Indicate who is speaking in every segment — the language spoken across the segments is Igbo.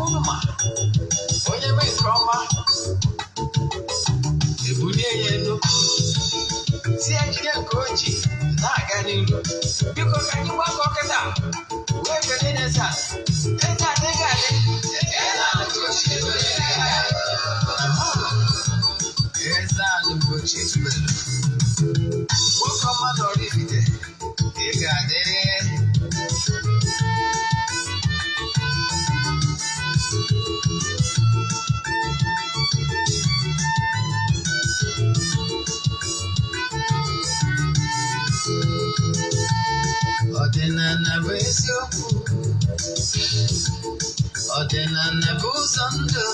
Speaker 1: Unuma, onye me kroma, ebulie yenu, si ejike koji, na ganilu, biko kanyi wako keda, weke nene sa, eza negale, Eze-Ana Ugochitubelu, woko manori fide, igade. Ọdịnala bụ eziokwu, ọdịnala bụ ụzọ ndụ.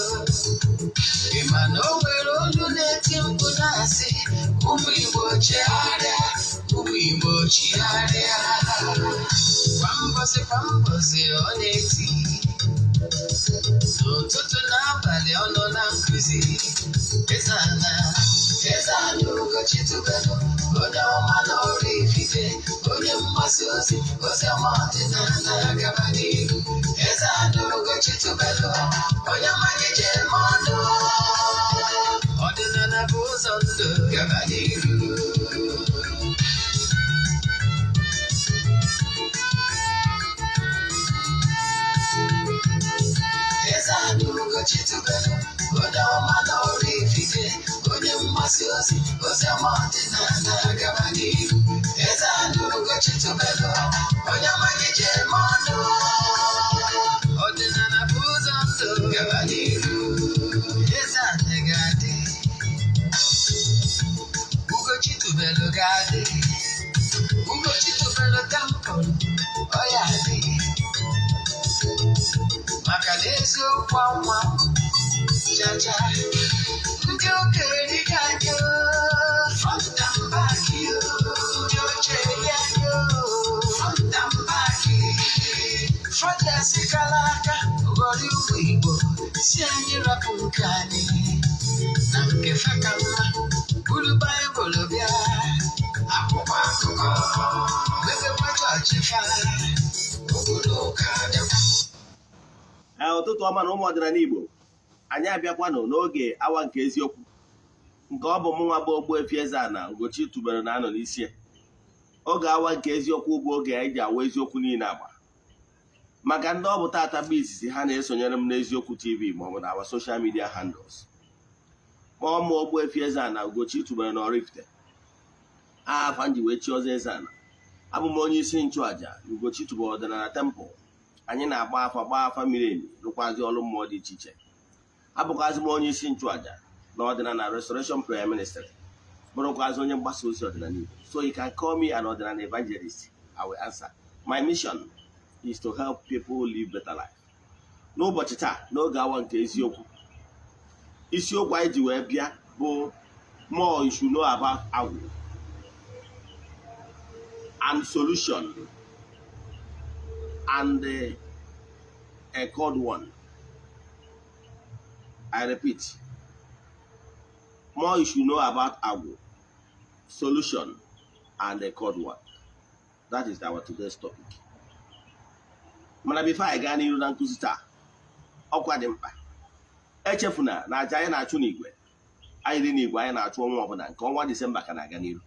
Speaker 1: Ị ma na o nwere olu na-eti mkpu na-asị, ụmụ Igbo chigharịa, ụmụ Igbo chigharịa. Kwa mbọsị ọ na-eti, n'ụtụtụ n'abalị ọ nọ na nkụzi. Eze-Ana Ugochitubelu, onye ọma na Oraifite, onye mgbasa ozi ọma ọdịnala gaba n'ihu. Eze-Ana Ugochitubelu, onye mmanya ji eme ọnụ, ọdịnala bụ ụzọ ndụ gaba n'ihu. Eze-Ana Ugochitubelu, onye ọma na Oraifite, onye mgbasa ozi ọma ọdịnala gaba n'ihu. Eze-Ana Ugochitubelu, onye mmanya ji eme ọnụ, ọdịnala bụ ụzọ ndụ gaba n'ihu. Eze-Ana ga-adị, Ugochitubelu ga-adị, Ugochitubelu temple ọ ya adị, maka na eziokwu anwa jaja ndị okenye dịka anyị front and back ndị oche ya front and back front esikala aka ghọrọ ụmụ Igbo si anyị rapụ nke anyị na nke faka mma buru Baịbụl bịa akwụkwọ akụkọ mepekwa chọọchị fa obodo ụka dịkwa.
Speaker 2: Ụtụtụ ọma na ụmụ ọdịnala Igbo, anyị abịakwanụ n'oge awa nke eziokwu nke ọ bụ mụnwa bụ Ogbuefi Eze-Ana Ugochitubelu na-anọ n'isi. Oge awa nke eziokwu bụ oge anyị ji awa eziokwu niile agba maka ndị ọ bụ tata bụ izizi ha na-esonyere m n'Eziokwu TV maọbụ na awa social media handles. Kpọọ m Ogbuefi Eze-Ana Ugochitubelu na Oraifite, afa nji wee chi ọzọ Eze-Ana. Abụ m onye isi nchụaja Ugochitubelu ọdịnala temple. Anyị na-agba afa miri emi rụkwazi ọrụ mmụọ dị iche iche. Abụkwazi m onye isi nchụaja na ọdịnala Restoration Prayer Ministry, bụrụkwazi onye mgbasa ozi ọdịnala Igbo. So you can call me an ọdịnala evangelist, I will answer. My mission is to help people live better life. N'ụbọchị taa, n'oge awa nke eziokwu, isiokwu anyị ji wee bịa bụ more you should know about Agwu and solution and a code one. I repeat, more you should know about Agwu, solution, and a code one. That is our today's topic. Mana before I gaa n'ihu na nkụzi taa, ọkwa dị mkpa. Echefuna na aja anyị na-achụ n'igwe. Anyị dị n'igwe anyị na-achụ ọnwa ọbụla nke ọnwa Disemba ka na-aga n'ihu.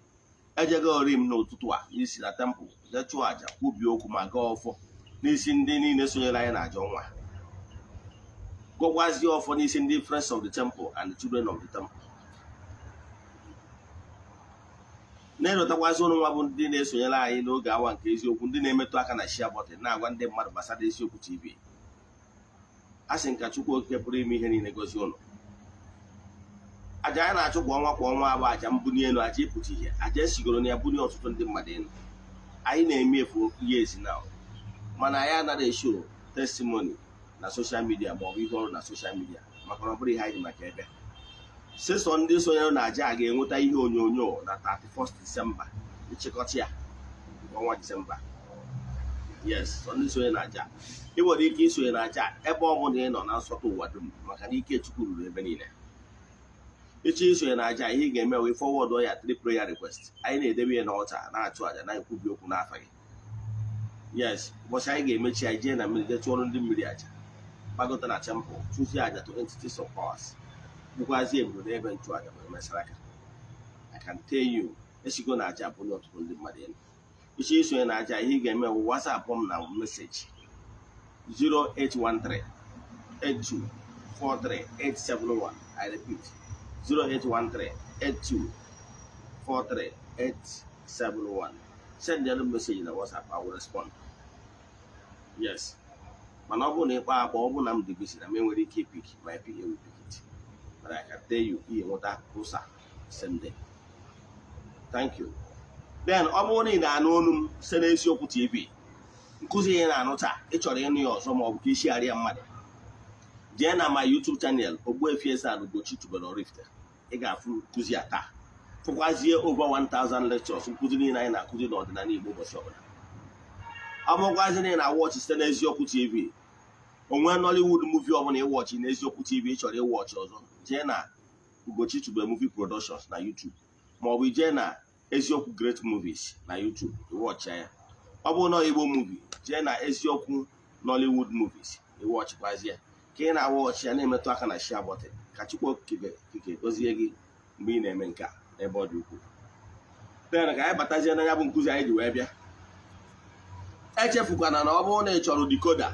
Speaker 2: Ejego ori m n'ụtụtụ a n'isi na temple jee chụọ aja kwubie okwu ma gaa ọfọ n'isi ndị niile sonyere anyị na-aja ọnwa. Gọgwazie ọfọ n'isi ndị friends of the temple and the children of the temple. Na-erotakwazi ụnụ nwa bụ ndị na-esonyere anyị n'oge awa nke eziokwu, ndị na-emetụ aka na share button na-agwa ndị mmadụ gbasara Eziokwu TV. A sị nka Chukwu Okike pụrụ ime ihe niile gozie ụnụ. Aja anyị na-achụ kwa ọnwa abụ aja mbuni elu, aja ịpụta ihe, aja esigoro na ya bunye ọtụtụ ndị mmadụ elu. Anyị na-eme efu years now, mana anyị anaghị esho testimony na social media maọbụ ihe ọrụ na social media maka na ọ bụrụ ihe anyị maka ebe. Sesọ ndị sonyere na aja a ga-enweta ihe onyonyo na 31st December, nchịkọta ya ọnwa December. Yes, so ndị sonye na aja ị nwere ike isonye na aja ebe ọ bụla ị nọ na nsọtụ ụwa dum maka na ike Chukwu ruru ebe niile. Ịchọ isonye na aja ihe ị ga-eme wee forward ya 3 prayer request. Anyị na-edebe ya n'ọta na-achụ aja na-ekwubi okwu n'afa gị. Yes, ụbọchị anyị ga-emechi anyị jee na mmiri jee chụọrọ ndị mmiri aja. gbagote na temple chụzie aja to entities of powers bụkwazie eburu n'ebe nchụaja ma emesara aka. I can tell you esigo na aja bụ ọtụtụ ndị mmadụ elu iche isonye na aja ihe ị ga-eme bụ WhatsApp m na meseji 0813 8243 I repeat 0813 8243 send the message na WhatsApp, I will respond. Yes. Mana ọ bụrụ na ịkpa akpa ọ bụrụ na m dị busy na m enwere ike ipik ma PA will pick it. But I can tell you ihe nweta ụsa same day. Thank you. Then ọ bụrụ na ị na-anụ olu m site n'Eziokwu TV nkụzi ihe na-anụ taa ị chọrọ ịnụ ya ọzọ ma ọ bụ ka ishigharịa mmadụ jee na my YouTube channel Ogbuefi Eze-Ana Ugochitubelu ị ga-afụ nkụzi ya taa fụkwazie over 1000 lectures nkụzi niile anyị na-akụzi n'ọdịnala Igbo ụbọchị ọbụla. Ọ bụrụkwazi na ị na-awọchị site n'Eziokwu TV onwe Nollywood movie ọbụla ịwọchị n'Eziokwu TV ị chọrọ ịwọchị ọzọ jee na Ugochitubelu movie productions na YouTube ma ọ bụ jee na Eziokwu Great Movies na YouTube ịwọchị ya. Ọ bụrụ na Igbo movie jee na Eziokwu Nollywood Movies ịwọchịkwazi ya ka ị na-awọchị ya na-emetụ aka na share button ka Chukwu Okike gozie gị mgbe ị na-eme nke a ebe ọ dị ukwuu. Then ka anyị batazie na ya bụ nkụzi anyị ji wee bịa. Echefukwana na ọ bụrụ na ị chọrọ decoder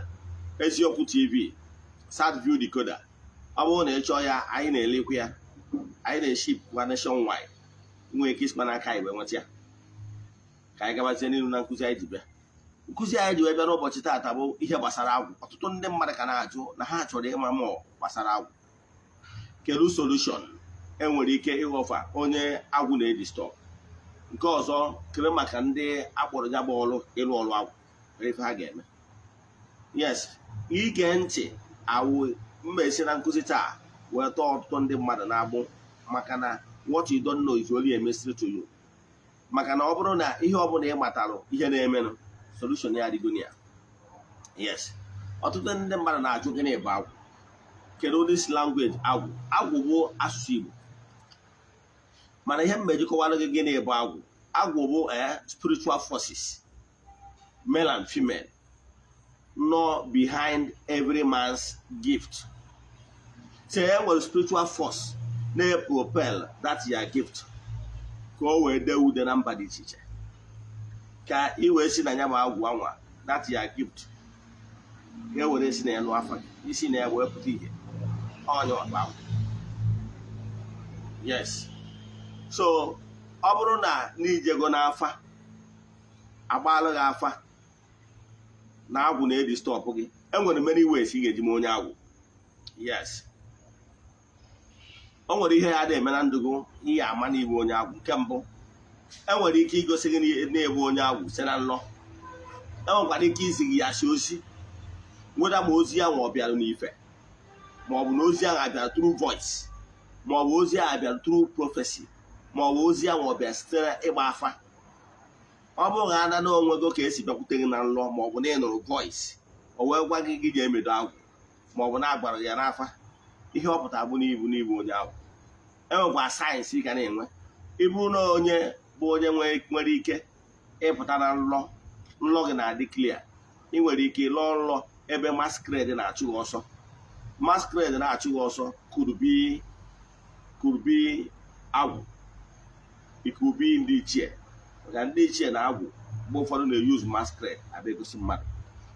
Speaker 2: Eziokwu TV SatView decoder ọ bụrụ na ị chọọ ya anyị na-elekwa ya anyị na-eship kwa nationwide nwee ike isikwa n'aka igwe nweta ya. Ka anyị gabazie n'ihu na nkụzi anyị ji bịa. Nkụzi anyị ji wee bịa n'ụbọchị taata bụ ihe gbasara agwụ. Ọtụtụ ndị mmadụ ka na-ajụ na ha chọrọ ịma mmụọ gbasara agwụ. Kedu solution enwere ike ịghọfa onye agwụ na-edistọb? Nke ọzọ kere maka ndị akpọrọ ya bụ ọrụ ịrụ ọrụ agwụ ife ha ga-eme. Yes, ige ntị awụ mba esi na nkụzi taa wee tọọ ọtụtụ ndị mmadụ na-agbụ maka na what you don't know is only a mystery to you. Maka na ọ bụrụ na ihe ọbụla ị matalụ ihe na-emenụ solution ya adịgo ya. Yes, ọtụtụ ndị mmadụ na-ajụ gịnị bụ agwụ. Kedu this language agwụ? Agwụ bụ asụsụ Igbo. Mana ihe mbe jikọwara gị gịnị bụ agwụ? Agwụ bụ spiritual forces, male and female, nọ behind every man's gift. Say e nwere spiritual force na-propel that your gift ka o wee dee ude na mba dị iche iche. Ka ị wee si na ya ma agwụ anwa that your gift ka e were si na ya nụ afa gị isi na ya wee pụta ihe onye ọkpa agwụ. Yes. So ọ bụrụ na n'ijego n'afa agbalụ gị afa na agwụ na-edi stọpụ gị enwere many ways ị ga-eji m onye agwụ. Yes. O nwere ihe ya na-eme na ndụ gị ihe ama na ibu onye agwụ. Nke mbụ enwere ike igosi gị na-ebu onye agwụ site na nlọ. Enwekwara ike izi gị ya si ozi nweta ma ozi ya nwa ọ bịara n'ife ma ọ bụ na ozi ahụ abịara through voice ma ọ bụ ozi ahụ abịara through prophecy ma ọ bụ ozi ahụ ọ bịara site na ịgba afa. Ọ bụrụ na ada n'onwe gị ka esi bịakwute gị na nlọ ma ọ bụ na ị nụrụ voice o wee gwa gị gị ga-emedo agwụ ma ọ bụ na agbara ya n'afa ihe ọ pụtara bụ n'ibu onye agwụ. Enwekwa sayensị ị ga na-enwe ịbụ na onye bụ onye nwere ike ịpụta na nlọ gị na-adị clear. Ị nwere ike lụọ nlọ ebe masquerade na-achụ gị ọsọ. Masquerade na-achụ gị ọsọ could be agwụ. It could be ndị ichie. Maka ndị ichie na agwụ mgbe ụfọdụ na-use masquerade abịa egosi mmadụ.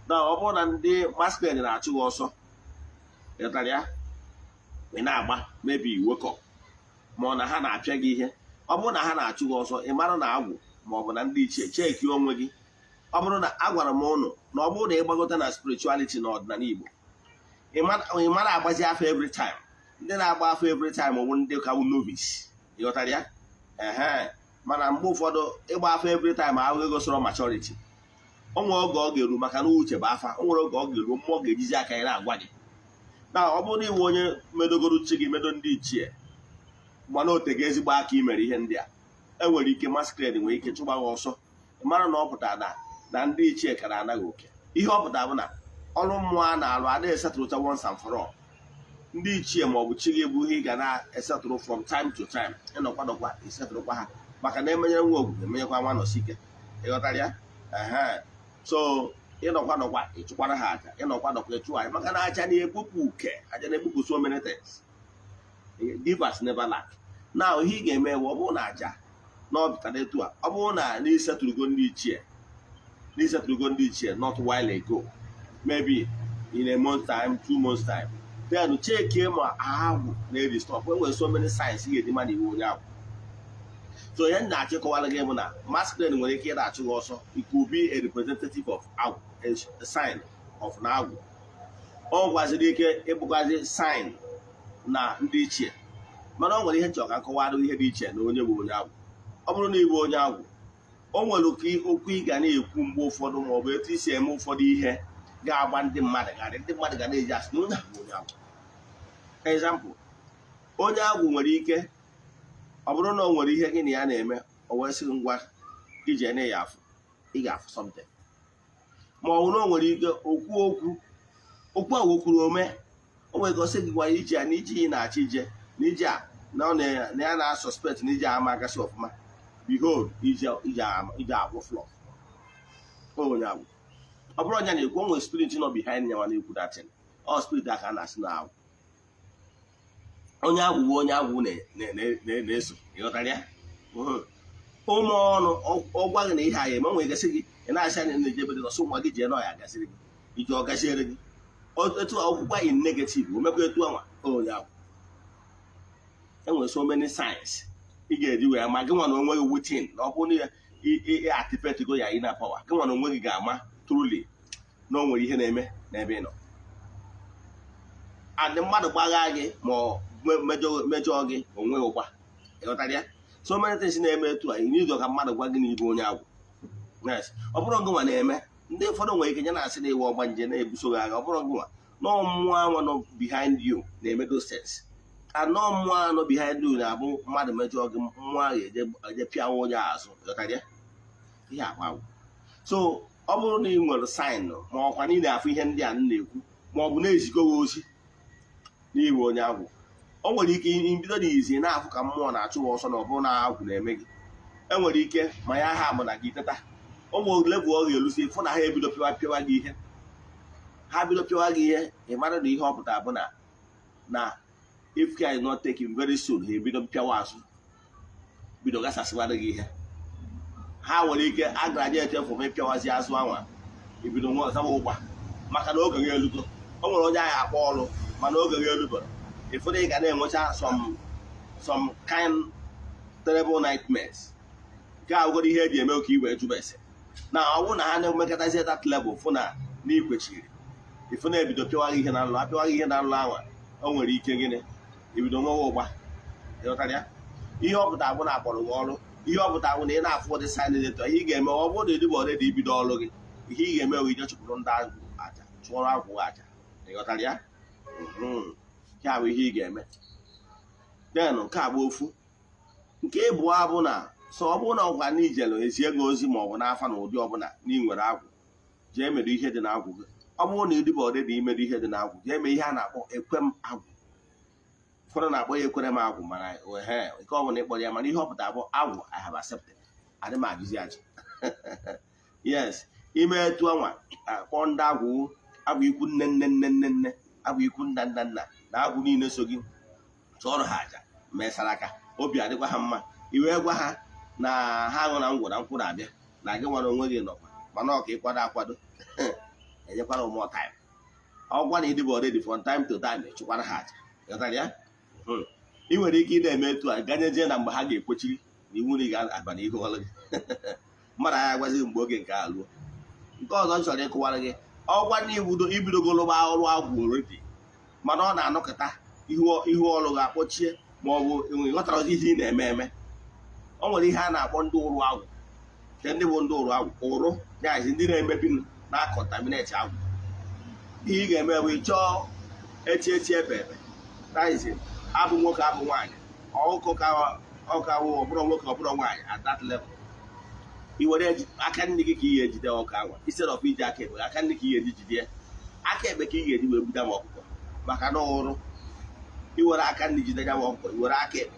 Speaker 2: Na ọ bụrụ na ndị masquerade na-achụ gị ọsọ ịtara ya ị na-agba maybe you wake up ma ọ na ha na-apịa gị ihe. Ọ bụrụ na ha na-achụ gị ọsọ ị mara na agwụ ma ọ bụ na ndị ichie cheki onwe gị. Ọ bụrụ na agwara m ụnụ na ọ bụrụ na ịgbagote na spirituality na ọdịnala Igbo ị mara agbazi afọ every time. Ndị na-agba afọ every time bụ ndị ka bụ novice. Ịghọtara ya? Mana mgbe ụfọdụ ịgba afọ every time ahụ egosoro maturity. O nwere oge ọ ga-eru maka na uche bụ afa. O nwere oge ọ ga-eru mmụọ ga-ejizi aka ya na-agwa gị. Na ọ bụrụ na iwe onye medogoro chi gị medo ndị ichie mana o tego ezigbo aka imere ihe ndị a enwere ike masquerade nwere ike chụgba gị ọsọ. Ị mara na ọ pụtara na ndị ichie kara anaghị oke. Ihe ọ pụtara bụ na ọrụ mmụọ a na-alụ ada esetụrụcha once and for all. Ndị ichie ma ọ bụ chi gị bụ ihe ị ga na-esetụrụ from time to time ịnọkwadọkwa esetụrụkwa ha maka na emenyere nwa ogwu emenyekwa nwa nọsi ike. Ịghọtara ya? So ịnọkwa ịchụkwara ha aja ịnọkwa ịchụ anyị maka na aja na-ekpupụ uke aja na-ekpupụ so many things givers never lack. Na ihe ị ga-eme ọ bụrụ na aja na ọbịtara etu a ọ bụrụ na n'isetụrụgo ndị ichie not while ago maybe in a month time 2 months time then check ma agwụ na-eri stop enwere so many signs ị ga-eji mana iwu onye agwụ. So ihe m na-achịkọwara gị bụ na masquerade nwere ike ịda-achụ gị ọsọ. It could be a representative of agwụ, a sign of na agwụ. Ọ gwaziri ike ịbụgazi sign na ndị ichie, mana ọ nwere ihe nchọ ka nkọwarụ ihe dị iche na onye bụ onye agwụ. Ọ bụrụ na ịbụ onye agwụ, o nwere okwu ị ga na-ekwu mgbe ụfọdụ ma ọ bụ etu isi eme ụfọdụ ihe ga-agba ndị mmadụ ga na-eji asị na onye bụ onye agwụ. Example, onye agwụ nwere ike ọ bụrụ na o nwere ihe gị na ya na-eme o wee sị ngwa ije na ya afụ ị ga-afụ something, ma ọ bụ na o nwere ike okwu a wokwuru ome o nwere gosi gị gwara ije na ije ị na-achọ ije na ije a na ya na-suspect na ije ama agasị ọfụma. Behold, ije agwụ flọf onye agwụ. Ọ bụrụ ọnya na-ekwu o nwere spirit nọ behind ya na-ekwu datin ọ spirit aka na-asị na agwụ. Onye agwụ bụ onye agwụ na-eso ịghọtara ya. Ụmụ ọnụ ọ gwa gị na ihe anyị eme nwere gasị gị ị na-asị anya na ejebe dị nọsọ nwa gị jee na ọya gasịrị gị iji ọ gaziere gị etu ọgwụgwa in negative o mekwa etu anwa onye agwụ. Enwere so many signs ị ga-eji wee ma gị nwa na onwe gị wutin na ọ bụrụ na ya atipetigo ya ị na pawa gị nwa na onwe gị ga-ama truly na o nwere ihe na-eme n'ebe ị nọ. Adị mmadụ gbagha gị ma mejọ gị onwe ụkwa ịghọtara ya. So many things na-eme etu a n'izu ka mmadụ gwa gị na ibu onye agwụ. Yes, ọ bụrụ gị nwa na-eme ndị ụfọdụ nwere ike nye na-asị na iwe ọgba nje na-ebuso gị agha. Ọ bụrụ gị nwa na mmụọ anwa nọ behind you na-eme those things. Anọ mmụọ anọ behind you na-abụ mmadụ mejọ gị mmụọ ahụ eje pịawa onye azụ ịghọtara ya. Ihe agwagwụ. So ọ bụrụ na ị nwere sign ma ọkwa na ị na-afụ ihe ndị a na-ekwu ma ọ bụ na-ezigo gị ozi n'iwe onye agwụ, o nwere ike mbido n'izi na-afụ ka mmụọ na-achụ gị ọsọ na ọ bụrụ na agwụ na-eme gị. Enwere ike ma ya ha ama na gị teta o nwere level ọ ga-elusi fụ na ha ebido pịwa gị ihe. Ha bido pịwa gị ihe ị mara na ihe ọ pụtara bụ na if care is not taken very soon ha ebido pịawa azụ bido gasasịwara gị ihe. Ha nwere ike agraduate from ịpịawazi azụ anwa ebido nwa ọzọ ụgba maka na oge gị elugo. O nwere onye ahụ akpọ ọrụ mana oge gị elubere ịfụrụ ị ga na-enwecha some kind terrible nightmares. Nke agwụgoro ihe eji eme oke iwe jubese na ọ bụrụ na ha na-emekọtazi that level fụ na n'ikwechiri ịfụ na ebido pịawaghị ihe na nlụ apịawaghị ihe na nlụ anwa o nwere ike gịnị ebido nwewa ụgba ịghọtara ya. Ihe ọ pụta bụ na akpọrọ gị ọrụ, ihe ọ pụta bụ na ị na-afụ ụdị saịn eto ihe ị ga-eme ọ bụrụ na edibo ọdịdị ibido ọrụ gị ihe ị ga-eme wee ije chụpụrụ ndị agwụ aja chụọrọ agwụ aja ịghọtara ya. Nke a bụ ihe ị ga-eme. Den nke a bụ ofu. Nke ịbụọ abụ na so ọ bụrụ na ọgwa na ijelu ezie gị ozi ma ọ bụ n'afa na ụdị ọbụla na ị nwere agwụ jee mere ihe dị n'agwụ gị. Ọ bụrụ na ịdịba ọdịdị imere ihe dị n'agwụ jee mee ihe a na-akpọ ekwem agwụ. Ụfọdụ na-akpọ ya ekwere m agwụ mana nke ọ bụla ịkpọrọ ya mana ihe ọ pụtara bụ agwụ I have accepted adị m ajụzi aja. Yes, ime etu anwa akpọ ndị agwụ ikwu nne agwụ ikwu nna na agwụ niile so gị tụọrọ ha aja mesara aka obi adịkwa ha mma. Iwee gwa ha na ha aṅụ na ngwụ na nkwụ na-abịa na gị nwere onwe gị nọkwa mana ọ ka ịkwado akwado enyekwara ụmụ time. Ọgwa na ịdịba ọdịdị from time to time chụkwara ha aja ịghọtara ya. Ị nwere ike ị na-eme etu a ganyezie na mgbe ha ga-ekpochiri na iwu na ị ga-aba n'ihu ọrụ gị mmadụ anya agwazighị mgbe oge nke a lụọ. Nke ọzọ m chọrọ ịkụwara gị ọgwa na ibidogoloba ọrụ agwụ oredi mana ọ na-anọkọta ihu ọrụ ga-akpọchie ma ọ bụ ịghọtara ihe ị na-eme eme. O nwere ihe a na-akpọ ndị ụrụ agwụ. Nke ndị bụ ndị ụrụ agwụ ụrụ yazi ndị na-emebi na-akọntamineti agwụ. Ihe ị ga-eme bụ ịchọọ echi ebe taizi abụ nwoke abụ nwaanyị ọkụkọ ka ọbụrụ nwoke ọbụrụ nwaanyị at that level. I were aka nne gị ka ị ga-ejide ọka anwa instead of iji aka ekpe aka nne ka ị ga-eji jide aka ekpe ka ị ga-eji wee buda m ọkụkọ maka na ọrụ. I were aka nne jide ya m ọkụkọ i were aka ekpe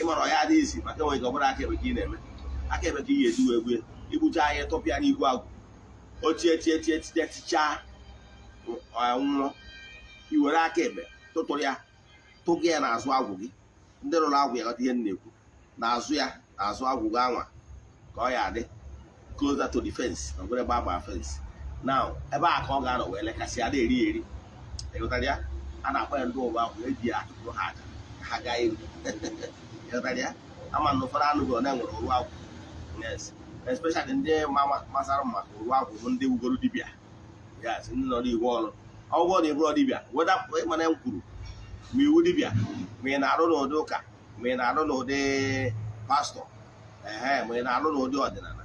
Speaker 2: ịmara ọ ya adịghị isi maka enweghị ka ọ bụrụ aka ekpe ka ị na-eme aka ekpe ka ị ga-eji wee gbue igbucha anya tọpịa n'ihu agwụ tichaa nwụọ, i were aka ekpe tụtụrụ ya tụgị ya n'azụ agwụ gị. Ndị rụrụ agwụ ya ghọta ihe m na-ekwu, n'azụ ya, n'azụ agwụ gị anwa ka ọ ya adị closer to the fence, na obere gbagba fence. Now ebe a ka ọ ga-anọ wee lekasị ada eri eri, ịghọtara ya. A na-akpọ ya ndị ụwa ahụ eji atụrụ ha aja ha gaa eri, ịghọtara ya. Ama na ụfọdụ anụ gị na-enwere ụrụ agwụ, yes, especially ndị masara maka ụrụ agwụ bụ ndị wugoro dibịa, yes, ndị nọ n'igwe ọrụ. Ọgwụgwọ na ịbụrụ dibịa weda ịmana m kwuru ma iwu dibịa, ma ị na-arụ n'ụdị ụka, ma ị na-arụ n'ụdị pastọ, ma ị na-arụ n'ụdị ọdịnala,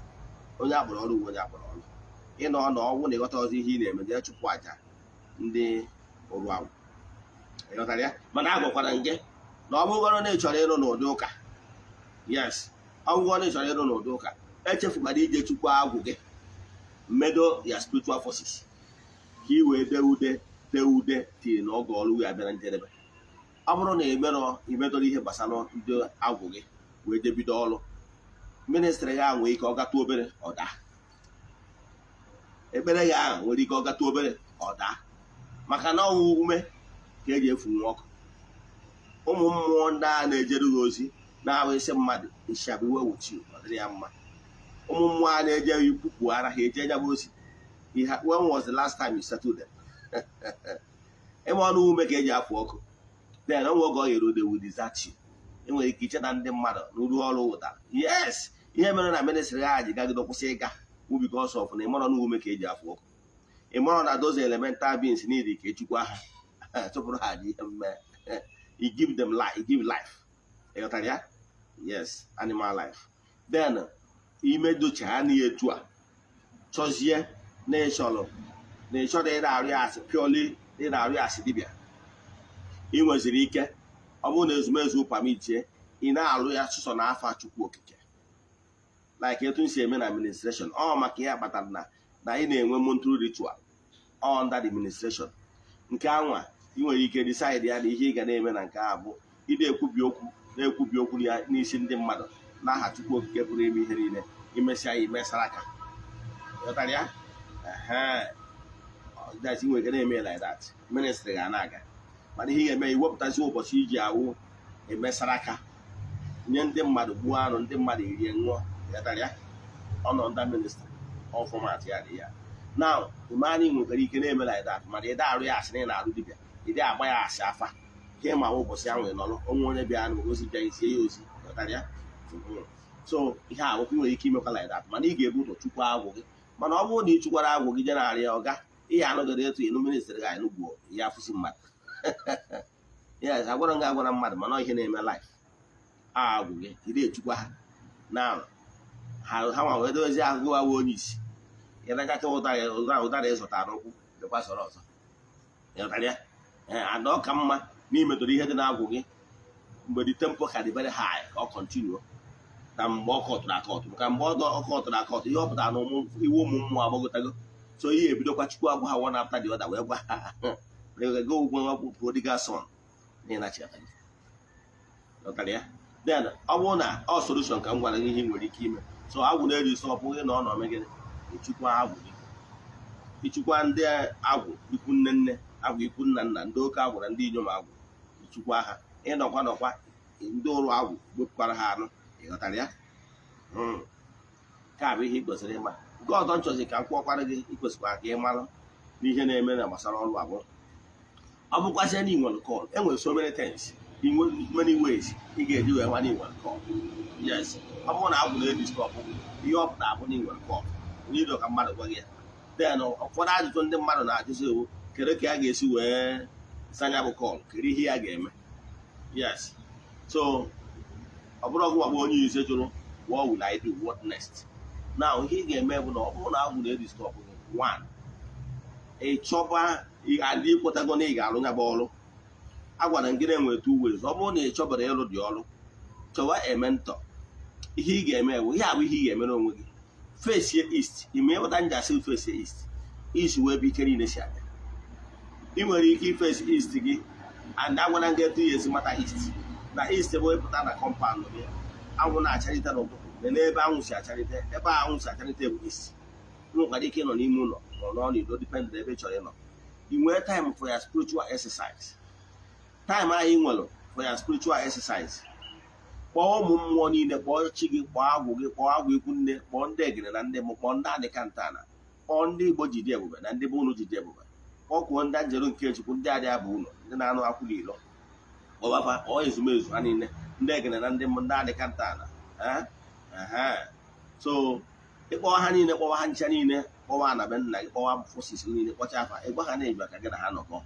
Speaker 2: onye akpọrọ ọrụ uwe onye akpọrọ ọrụ. Ịnọ na ọgwụ na ịghọta ọzọ ihe ị na-eme jee chụpụ aja ndị ụrụ agwụ, ịghọtara ya. Mana a gwakwara nje na ọ bụgoro na ị chọrọ ịrụ n'ụdị ụka, yes, ọ bụgoro na ị chọrọ ịrụ n'ụdị ụka, echefukwana ije chukwu agwụ gị, mmedo ya spiritual forces ka ị wee dee ude tiri na oge ọrụ ya bịara njedebe. Ọ bụrụ na imedoro ihe gbasara ndị agwụ gị wee debido ọrụ, ministrị gị ahụ nwere ike ọ gatụ obere ọ daa, ekpere gị ahụ nwere ike ọ gatụ obere ọ daa, maka na ọnwụ ume ka eji efunwu ọkụ. Ụmụ mmụọ ndị a na-ejere gị ozi na-ahụ isi mmadụ ishabiwe wuchi, ọ dịrị ya mma. Ụmụ mmụọ a na-eje ikwupụ ara ha eje nyaba ozi. When was the last time you settled them? Eme ọnụ ume ka eji afụ ọkụ, then onwe oge ọ ghere ode will desert you. Enwere ike iche na ndị mmadụ n'uru ọrụ ụda, yes, ihe mere na ministrị ha ji gagido kwụsị ịga wụ because of na ịmọrọ n'ume ka eji afụ ọkụ. Ịmọrọ na those elemental beings need ka echukwa ha tụpụrụ ha ji ihe mme. You give them life, you give life. Ịghọtara ya? Yes, animal life. Then imedocha ha n'ihe etu a chọzie na ịchọrọ ịda arụ ya asị purely ịda arụ ya asị dibịa. Ị nweziri ike ọ bụrụ na ezumezu pamitie ị na-arụ ya sụsọ na afa Chukwu Okike, like etu si eme na administration. Ọ maka ya kpatara na ị na-enwe monthly ritual under the administration. Nke anwa ị nwere ike decide ya na ihe ị ga na-eme na nke a bụ ide na-ekwubi okwu ya n'isi ndị mmadụ n'aha Chukwu Okike pụrụ ime ihe niile, imesịa ya imesara aka. Ghọtara ya? That ị nwere ike na-eme like that, ministry ga na-aga. Mana ihe ga-eme iwepụtazi ụbọchị iji awụ emesara aka nye ndị mmadụ gbuo anụ, ndị mmadụ erie ṅụọ. Ghọtara ya? Ọ nọ ndị ministry ọ fọmat ya dị ya. Now ịmana ị nwere ike na-eme like that, mana ịda arụ ya asị na ị na-arụ dibịa, ịdị agba ya asị afa ka ịma ụbọchị ahụ ị nọrọ onwe onye bịa na ozi bịa isie ya ozi. Ghọtara ya? So ihe a nwere ike imekwa like that, mana ị ga-ebu ụzọ chukwu agwụ gị. Mana ọ bụrụ na ị chụkwara agwụ gị je narị ya ọga, ihe anọgide etu ịnụ ministrị ga anụgbuo ya afụsi mmadụ. Yes, agwara gị agwara mmadụ, mana ihe na-eme life agwụ gị ị na-echukwa ha na ha nwa wee dozie ahụ gị wawe onye isi ịnagacha ụdara ịzụtara n'ụkwụ dịkwa sọrọ ọzọ. Ịghọtara ya? Ada ọ ka mma na imetụrụ ihe dị n'agwụ gị mgbe the tempo ka dị very high ka ọ kọntinuo na mgbe ọ kọtụrụ akọtụ, maka mgbe ọ kọtụrụ akọtụ ihe ọ pụtara na iwu ụmụ mmụọ agbagotago. So ihe ebidokwa chukwu agwụ ha one after the other wee gwa ha go ugwe nwapụ prodigal son na ịnachịata gị. Ghọtara ya? Then ọ bụrụ na ọ solution ka m gwara gị ihe nwere ike ime. So agwụ na-eri sọ ọpụ gị na ọ nọ ome gịnị, ịchụkwa agwụ gị, ịchụkwa ndị agwụ ikwu nne nne, agwụ ikwu nna nna, ndị oke agwụ na ndị inyom agwụ, ịchụkwa ha. Ịnọkwa ndị ụrụ agwụ wepụkwara ha anụ. Ịghọtara ya? Nke a bụ ihe ị kwesịrị ịma. Nke ọzọ nchọzi ka m kwụọkwara gị ikwesịkwara ka ị marụ n'ihe na-eme na gbasara ọrụ abụọ. Ọ bụkwazịa na inwere call, enwere so many things, many ways ị ga-eji wee nwana inwere call. Yes, ọ bụrụ na agwụ na-ediskọpụ ihe ọ pụtara abụ na inwere call, n'ido ka mmadụ gwa gị ya. Then ụfọdụ ajụjụ ndị mmadụ na-ajụzi ewu kedu ka ya ga-esi wee sanya bụ call, kedu ihe ya ga-eme. Yes, so ọ bụrụ ọgụ gbagba onye ise jụrụ what will I do, what next. Now ihe ị ga-eme bụ na ọ bụrụ na agwụ na-ediskọpụ gị, one, ị chọba adị ịkwetago na ị ga-arụ ya bụ ọrụ. Agwara m gị na-enwe two ways. Ọ bụrụ na ị chọbara ịrụ dị ọrụ, chọwa a mentor. Ihe ị ga-eme bụ ihe abụ ihe ị ga-emere onwe gị. Face east, ime ịpụta njasị face east, east wee bụ ike niile si abịa. Ị nwere ike ifesi east gị and agwara m gị etu ya esi mata east na east bụ ịpụta na compound gị, anwụ na-acharịte n'ụtụtụ na n'ebe anwụ si acharịte, ebe anwụ si acharịte bụ east. nwekwara ike ịnọ n'ime ụlọ ma ọ nọ n'ido dependent ebe ị chọrọ ịnọ. I nwee time for your spiritual exercise. Time anyị nwere for your spiritual exercise. Kpọọ ụmụ mmụọ niile, kpọọ chi gị, kpọọ agwụ gị, kpọọ agwụ ikwu nne, kpọọ ndị egere na ndị mụ, kpọọ ndị adịkantana, kpọọ ndị Igbo ji dị ebube na ndị be unu ji dị ebube, kpọkwuo ndị Anjelu nke Chukwu, ndị adịa bụ ụlọ, ndị na-anụ akwụla ilo, kpọbafa, kpọọ ezumezu ha niile, ndị egere na ndị adịkantana. So ịkpọwa ha niile, kpọwa ha ncha niile, kpọwa na be nna gị, kpọwa forces niile, kpọcha afa, ịgwa ha na-ebi ka gị na ha nọkọ,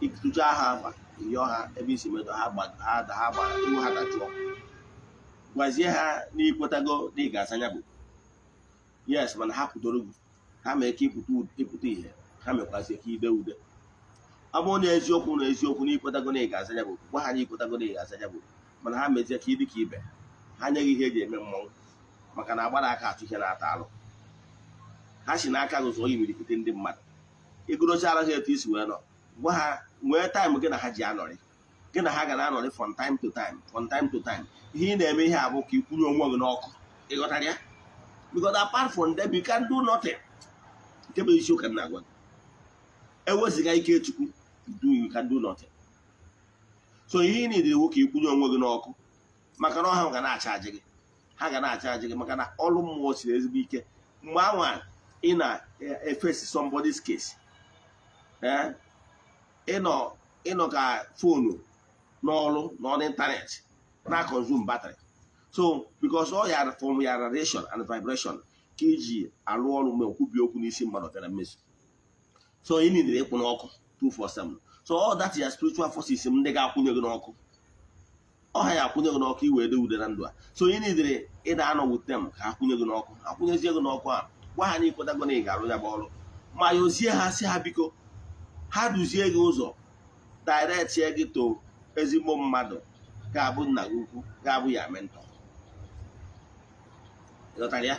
Speaker 2: ịtụcha ha afa, yọọ ha ebe isi metọ ha gbara iwu ha dajụọ, gwazie ha n'ikwetago na ị ga-asa nya bụ yes, mana ha kwutoro gị, ha mee ka ịpụta ihe, ha mekwazie ka ide ude. Ọ bụrụ na eziokwu na eziokwu na ikwetago na ị ga-asa nya bụ, gwa ha na ikwetago na ị ga-asa nya bụ, mana ha mezie ka ịdị ka ibe ha, nyeghị ihe eji eme mmọnwụ, maka na agbara aka atụ ihe na-ata alụ. Ha si n'aka gị ụzọ imirikite ndị mmadụ, ịgụrochara ha etu isi wee nọ, gwa ha nwee taịm gị na ha ji anọrị, gị na ha ga na-anọrị from time to time. Ihe ị na-eme ihe abụ ka ị kwụnye onwe gị n'ọkụ, ịghọtara ya? Because apart from them you can do nothing. Nke bụ isiokwu na-agwa gị, eweziga ike Chukwu, you can do nothing. So ihe ị na-edere nwoke ikwunye onwe gị n'ọkụ, maka na ọha ga na-achaji gị, ha ga na-achaji gị, maka na ọrụ mmụọ siri ezigbo ike. Mgbe anwa ị na-efesi somebody's case, ịnọ ka fonu n'ọrụ n'ịntanetị na-consume battery. So because all ya from your radiation and vibration ka iji alụ ọrụ mgbe nkwubi okwu n'isi mmadụ bịara mmezu. So ị nidere ịkwụ n'ọkụ 247. So all that your spiritual forces ndị ga-akwụnye gị n'ọkụ, ọha ya akwụnye gị n'ọkụ iwee dị ude na ndụ a. So ị nidere ịda anọ with them ka akwụnye gị n'ọkụ, akwụnyezie gị n'ọkụ a, gwa ha na ikwetago na ị ga-arụ ya bụ ọrụ, ma yozie ha si ha biko ha duzie gị ụzọ, direct gị to ezigbo mmadụ ga-abụ nna gị ukwu, ga-abụ ya mentọ. Ịghọtara ya?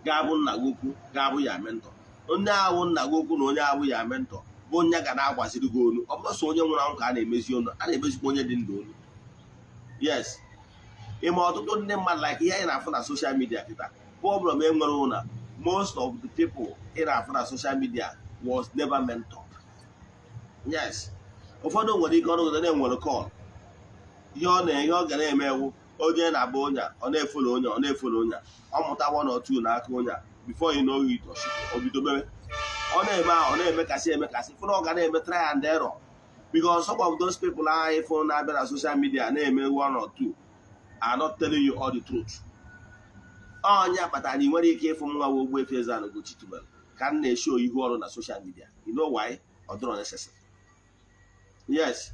Speaker 2: Ga-abụ nna gị ukwu, ga-abụ ya mentọ. Onye ahụ nna gị ukwu na onye ahụ ya mentọ bụ onye ga na-agbaziri gị olu. Ọ bụrụ sọ onye nwụrụ anwụ ka a na-emezi olu, a na-emezikwa onye dị ndụ olu. Yes, ịma ọtụtụ ndị mmadụ like ihe anyị na-afụ na social media kịta, problem enwere ụna most of the people ị na-afụ na social media was never mentored. Yes, ụfọdụ nwere ike ọrụ na-enwere call, ihe ọ ga na-eme ewu onye na-abụ onye ọ na-efolo onye ọ mụta one or two n'aka onye before you know it, o bido mewe ọ na-eme ahụ, ọ na-emekasị fụna ọ ga na-eme try and error, because some of those people ahụ ịfụ na-abịa na social media na-eme one or two are not telling you all the truth. Onye kpatara na ị nwere ike ịfụ nwa Ogbuefi Eze-Ana Ugochitubelu ka m na-esho ihu ọrụ na social media. You know why? Ọ dịrọ necessary. Yes,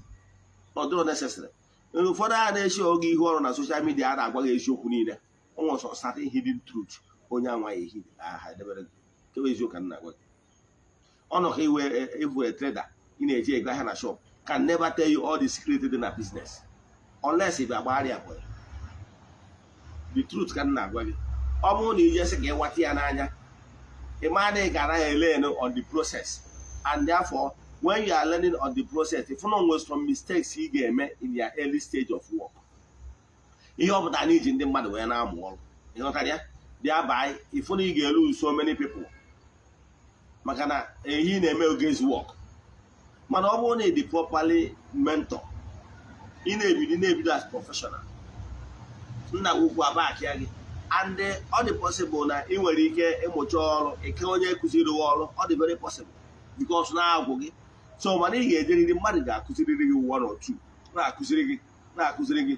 Speaker 2: ọ dịrọ necessary. Ụfọdụ a na-eshi oge ihu ọrụ na social media a na-agwa gị eziokwu niile, o nwere sọ certain hidden truth onye anwaghị ehide aha edebere gị, kebe eziokwu ka m na-agwa gị. Ọnụ ka iwe trader ị na-eji ego ahịa na shop can never tell you all the secret dị na business unless ị bịa gbagharị ya. The truth ka m na-agwa gị. Ọ bụrụ na ije sị ka ịwata ya n'anya, ị ma na ị gara ya learn on the process, and therefore when you are learning on the process, if you know some mistakes ị ga-eme in your early stage of work, ihe ọ pụtara na iji ndị mmadụ wee na-amụ ọrụ, ịghọtara ya? Thereby if you ga-elu so many people, maka na ihe na-eme against work. Mana ọ bụrụ na ị dị properly mentor, ị na-ebido as professional, nna gị ukwu abakịa gị, and ọ dị possible na ị nwere ike ịmụcha ọrụ ike onye kụziri ọrụ, ọ dị very possible because na-agwụ gị. So mana ị ga-ejeriri mmadụ ga-akụziriri gị one or two, na-akụziri gị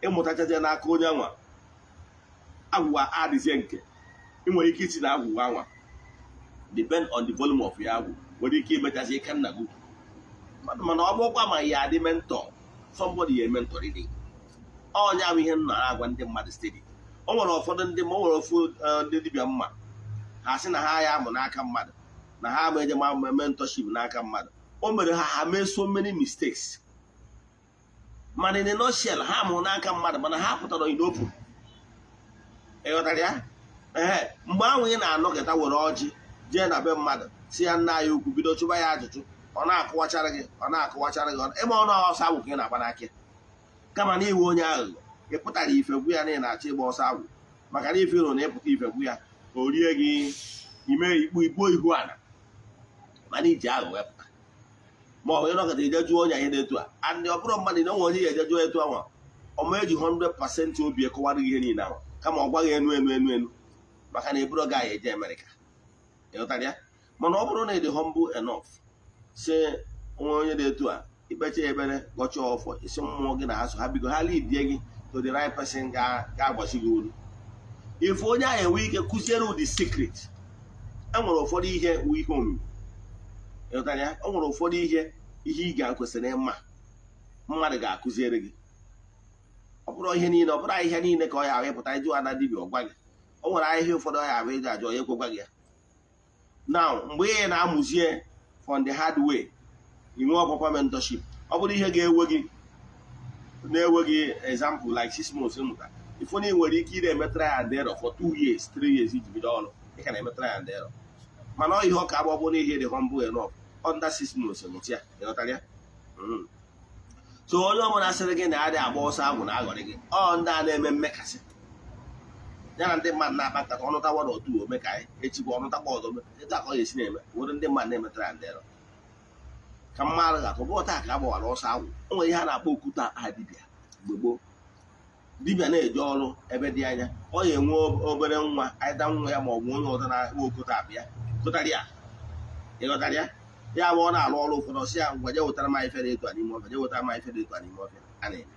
Speaker 2: ịmụtachacha n'aka onye anwa. Agwụgwa adịzie nke ị nwere ike isi na agwụgwa anwa depend on the volume of your agwụ, nwere ike imechazi ike nna gị. Mana ọ bụkwa ma ya adị mentor, somebody ya mentor dị. Onye ahụ ihe nna agwa ndị mmadụ steady. O nwere ụfọdụ ndị ma o nwere ofu ndị dibịa mma, ha sị na ha ya amụ n'aka mmadụ, na ha ama eje ma mentorship n'aka mmadụ. O mere ha mee so many mistakes, mana in a nutshell ha amụ n'aka mmadụ, mana ha pụtara in open. Ịghọtara ya? Mgbe ahụ ị na-anọkịta were ọjị jee na be mmadụ si ya nna ya ukwu, bido chụba ya ajụjụ, ọ na-akụwachara gị ebe ọ na-ọsọ agwụ ka ị na-agba n'aka, kama na iwe onye aghụghọ. Ị pụtara ifegwu ya na ị na-achọ ịgba ọsọ agwụ, maka na ife ịrụ na ịpụta ifegwu ya o rie gị ime igbo ihu ana mana iji ahụ wepụta ma ọ bụ ịnọkọta ije jụọ onye ihe dị etu a and ọ bụrụ mmadụ na onwe onye ga-eje jụọ etu anwa ọma eji 100% obi ekọwara gị ihe niile ahụ kama ọ gwaghị enu maka na eburo gaghị eje Amerịka ịghọtara ya mana ọ bụrụ na ị dị humble enough si onwe onye dị etu a ikpecha ebere gọchaa ọfọ isi mmụọ gị na ha so ha bigo ha lidie gị to the right person ga-agbachi gị uru ife onye ahụ enwe ike kụziere ụdị secret enwere ụfọdụ ihe wu ihe omimi ịghọtara ya o nwere ụfọdụ ihe ị ga-akwesịrị ịma mmadụ ga-akụziere gị ọ bụrụ ihe niile ọ bụrụ ahịhịa niile ka ọ ya ahụpụta ịjụ ana dibịa ọgwa gị o nwere ahịhịa ụfọdụ ọ ya ahụ ịjụ ajụ onye kwekwa gị ya now mgbe ị na-amụzie from the hard way inwe ọpụpa mentorship ọ bụrụ ihe ga-ewe gị na-ewe gị example like 6 months ịmụta ifo na ị nwere ike ị na-eme trial and error for 2 years 3 years iji bido ọrụ ị ka na-eme trial and error mana ọ ihe ọ ka agba bụ na ihe dị humble enough under 6 months mụta ya ịghọtara ya so onye ọbụla sịrị gị na adị agba ọsọ agwụ na aghọrị gị ọ ndị a na-eme mmekasị ya na ndị mmadụ na-akpa nkata ọnụtawa na otu ome ka anyị echikwa ọnụtakwa ọzọ etu akọ ga-esi na-eme ụfọdụ ndị mmadụ na-eme trial and error ka mmadụ ga-atụ bụ taa ka a gbawara ọsọ agwụ o nwere ihe a na-akpọ okwute aha dibịa mgbe gboo dibịa na-eje ọrụ ebe dị anya ọ ga-enwe obere nwa aịda nwa ya ma ọ bụ onye ọzọ na-akpọ okote abịa kụtara ya ịghọtara ya ya bụ ọ na-arụ ọrụ ụfọdụ ọsị ya ngwa je wetara m ife dị etu a n'ime ọfịa je wetara m ife dị etu a n'ime ọfịa a na-eme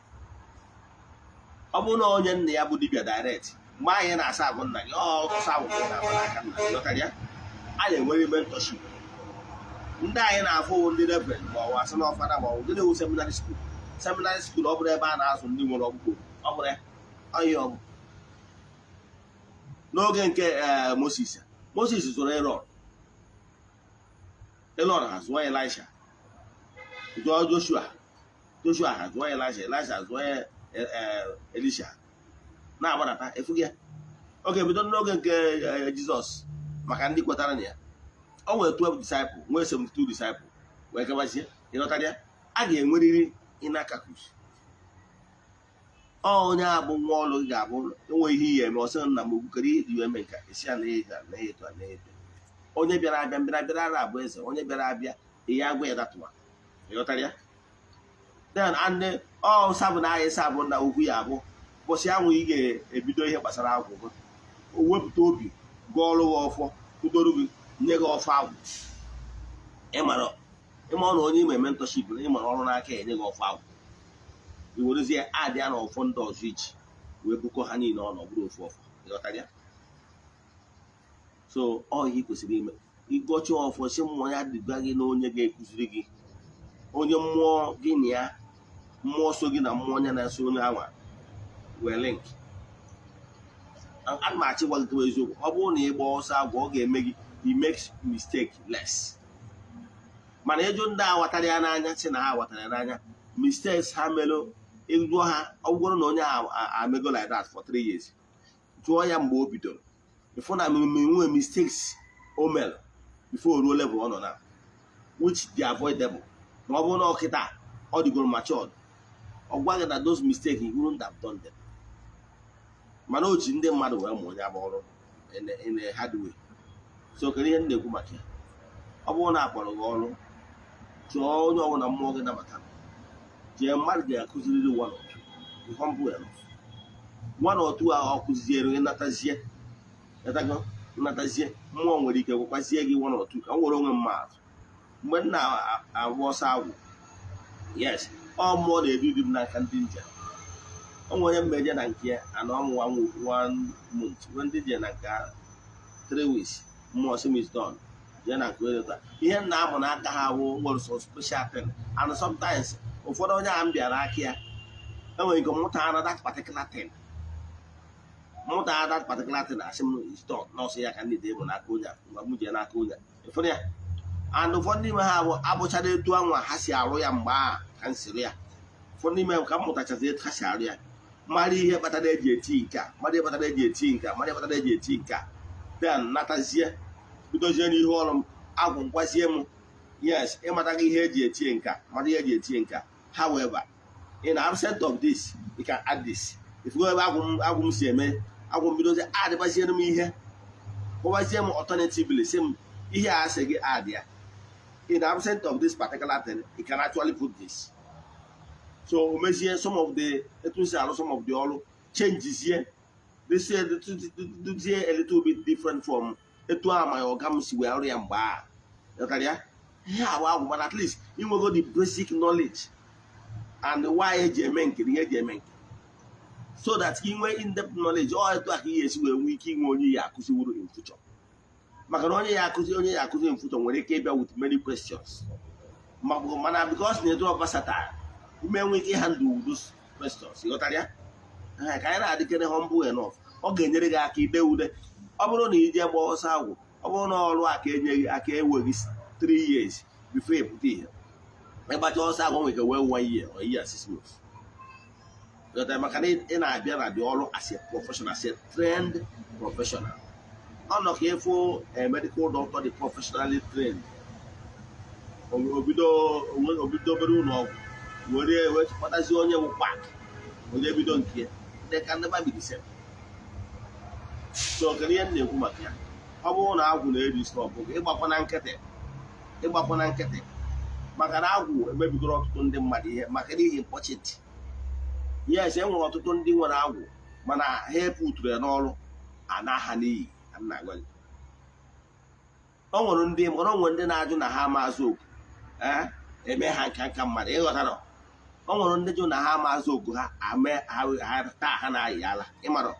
Speaker 2: ọ bụrụ na onye nna ya bụ dibịa direct mgbe anyị na-asa agwụ nna gị ọsọ agwụ na-agba n'aka nna gị ịghọtara ya a na-enwere mentorship ndị anyị na-afụ ndị reverend ma ọ bụ asị na ọfada ma ọ bụ gịnị wụ seminary school ọ bụrụ ebe a na-azụ ndị nwere ọgwụgwọ ọ bụrụ ya ọhịa ọgwụ n'oge nke Moses zụrụ Elọn ha zụọ Elisha zụọ Joshua ha zụọ Elisha zụọ Elisha na-agbadata efughị ya oge bido n'oge nke Jizọs maka ndị kwetara na ya o nwere 12 disciple nwee 72 disciple wee gabazie ịghọtara ya a ga-enwerịrị ịnakakus onye abụ nwa ọlụ gị ga-abụ enwe ihe ihe eme ọsọ nna m ogbukere ihe dị eme nka esi a na-eto onye bịara abịa bịara abụ eze onye bịara abịa ihe agwa ya datụwa ịghọtara ya then and sabụ na ahịa sabụ na okwu ya abụ ụbọchị anwụ ị ga-ebido ihe gbasara agwụ o wepụta obi gụọ ọrụ gị ọfọ kwudoro gị nye gị ọfọ agwụ ịma na onye ime mentorship na ịmara ọrụ n'aka ya enye gị ọfọ agwụ iwerezie adị ya na ọfọ ndị ọzọ iji wee bukọ ha niile ọ bụrụ ofu ọfọ ịghọtara ya so ọ ihe kwesịrị ime ịgọchi ọfọ si mmụọ ya dịga gị na onye ga-ekụziri gị onye mmụọ gị na ya mmụọ so gị na mmụọ onye na-eso onye anwa wee link ana m achịgwa gị eziokwu ọ bụrụ na ịgba ọsọ agwụ ọ ga-eme gị i make mistake less mana ịjụ ndị awatara ya n'anya si na ha awatara ya n'anya mistakes ha melụ ịjụọ ha ọ bụrụ na onye amego like that for 3 years jụọ ya mgbe o bidoro before na nwee mistakes o mere before o ruo level ọ nọ na which dị avoidable ma ọ bụrụ na ọkịta ọ dịgoro matured ọ gwa gị na those mistakes he wouldn't have done them mana o ji ndị mmadụ wee mụ onye abụ ọrụ in a hard way so kedu ihe m na-ekwu maka ya ọ bụrụ na akpọrọ gị ọrụ chụọ onye ọbụla mmụọ gị nabatara jee mmadụ ga-akụziriri one or two ahụ ọ kụziere gị nnatazie mmụọ nwere ike gwekwazie gị 1 or 2 ka m nwere onwe mmadụ mgbe m na-agba ọsọ agwụ yes ọ mmụọ na-edu m n'aka ndị nje o nwere onye mmeje na nke ya ana ọmụwa 1 month mgbe ndị je na nke 3 weeks mmụọ is done ya na nke onye ihe m na-amụ n'aka ha bụ nwere so special thing and sometimes ụfọdụ onye ahụ m bịara aka ya enwere ike mụta na that particular thing asị m is done n'ọsọ ya ka ndị dị bụ n'aka onye ngwa m jee n'aka onye ịfụrụ ya and ụfọdụ n'ime ha bụ abụchara etu anwa ha si arụ ya mgbe ahụ ka m siri ya ụfọdụ n'ime ha ka m mụtachazi etu ha si arụ ya mara ihe kpatara eji eti nke a mara ihe kpatara eji eti nke a mara ihe kpatara eji eti nke a then natazie bidozie n'ihe ọrụ m agwụ nkwazie m yes ịmata gị ihe eji etie nka mara ihe eji etie nka however in absent of this you can add this if you go ebe agwụ m si eme agwụ m bidozie adịbaziere m ihe kọwazie m alternatively sị m ihe a sị gị add ya in the absence of this particular thing you can actually put this. So o mezie some of the etu si alụ some of the ọrụ changes here. This year a little bit different from etu a my ọga m si wee ọrụ ya mgbe a ịghọtara ya ihe awa agwụ but at least inwego the basic knowledge and why eji eme nke ihe eji eme nke so that inwe in-depth knowledge ọ etu aka ihe esi wee nwee ike inwe onye ya akụziwuru in future maka na onye ya akụzi in future nwere ike ịbịa with many questions mana because na etu versatile ume enwe ike handle those questions ịghọtara ya ka anyị na-adịkere humble enough ọ ga-enyere gị aka ide ude ọ bụrụ na ije gba ọsọ agwụ ọ bụrụ na ọrụ aka enyeghị aka eweghị 3 years before epụta ihe ịgbacha ọsọ agwụ nwere ike wee 1 year or year 6 months maka na ị na-abịa na dị ọrụ as a professional, as a trained professional. Ọ nọ ka ịfụ medical doctor dị professionally trained obido obere ụlọ ọgwụ were kpọtazi onye bụ kwak onye bido nke ya they can never be the same. So kedu ihe m na-ekwu maka ya ọ bụrụ na agwụ na-eri stọp ịgbakwa na nkịtị maka na agwụ emebigoro ọtụtụ ndị mmadụ ihe maka n'ihi mkpọchiti. Yes, enwere ọtụtụ ndị nwere agwụ mana ha eputuru ya n'ọrụ ana ha n'iyi. O nwere ndị na-ajụ na ha maazị oku eme ha nka mmadụ ịghọtara. O nwere ndị jụ na ha maazị oku ha taa ha na-ayị ala ịmarọ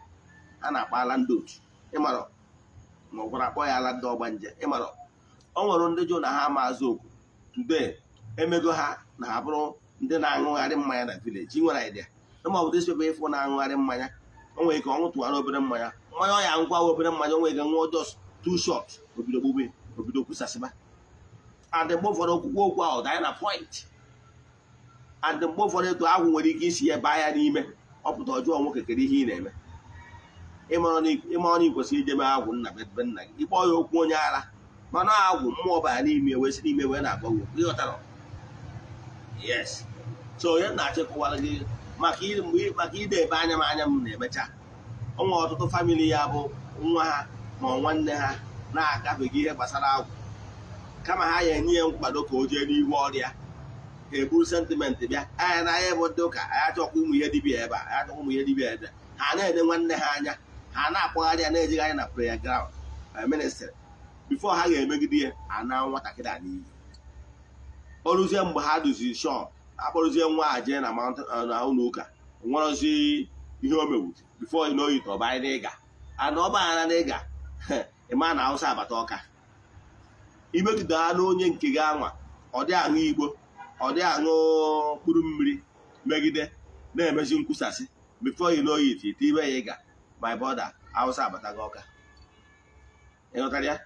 Speaker 2: ha na-akpa ala ndị otu ịmarọ ma ọ gwara akpọ ya ala ndị ọgbanje ịmarọ. O nwere ndị jụ na ha maazị oku today emego ha na ha bụrụ ndị na-aṅụgharị mmanya na village. Nwere idea ma ọ bụ dịsị ebe ịfụ na-aṅụgharị mmanya o nwere ike ọ ṅụtụwara obere mmanya ọ ya ngwa obere mmanya o nwere ike ṅụọ just 2 shots obido gbube obido kwusasịba and mgbe ụfọdụ okwukwe okwu ahụ danye na point and mgbe ụfọdụ etu agwụ nwere ike isi ya baa ya n'ime ọpụta ọjọọ nwoke kedu ihe ị na-eme ịmara na ị kwesịrị ijebe agwụ nna be nna gị ịkpọ ya okwu onye ara mana agwụ mmụọ baa n'ime wee si n'ime wee na-agbanwe ịghọtara. Yes, so onye na-achịkọwara gị maka ide ebe anya m na-emecha ọnwa ọtụtụ famili ya bụ nwa ha ma nwanne ha na-agabeghị ihe gbasara agwụ kama ha ya enye ya nkwado ka o jee n'ihu ọrịa ha eburu sentimentị bịa anya na anya bụ ndị ụka anya chọkwa ụmụ ihe dibịa ebe a anya chọkwa ụmụ ihe dibịa ebe ha na-ede nwanne ha anya ha na-akpọgharị ya na-ejighị anya na prayer ground ministry bifo ha ga-emegide ya ana nwatakịrị a n'iyi. O ruzie mgbe ha duziri shọp akpọrụzie nwa a jee na ụlọ ụka nwerozi ihe o mewuzi bifo n'oyite ọba anyị n'ịga ana ọba anya n'ịga ịma na Hausa abata ọka imegide ha n'onye nke gị anwa ọ dị aṅụ igbo ọ dị aṅụ mkpụrụ mmiri megide na-emezi nkwusasị bifo n'oyite ite ibe ya ịga my brother Hausa abata gị ọka ịghọtara ya.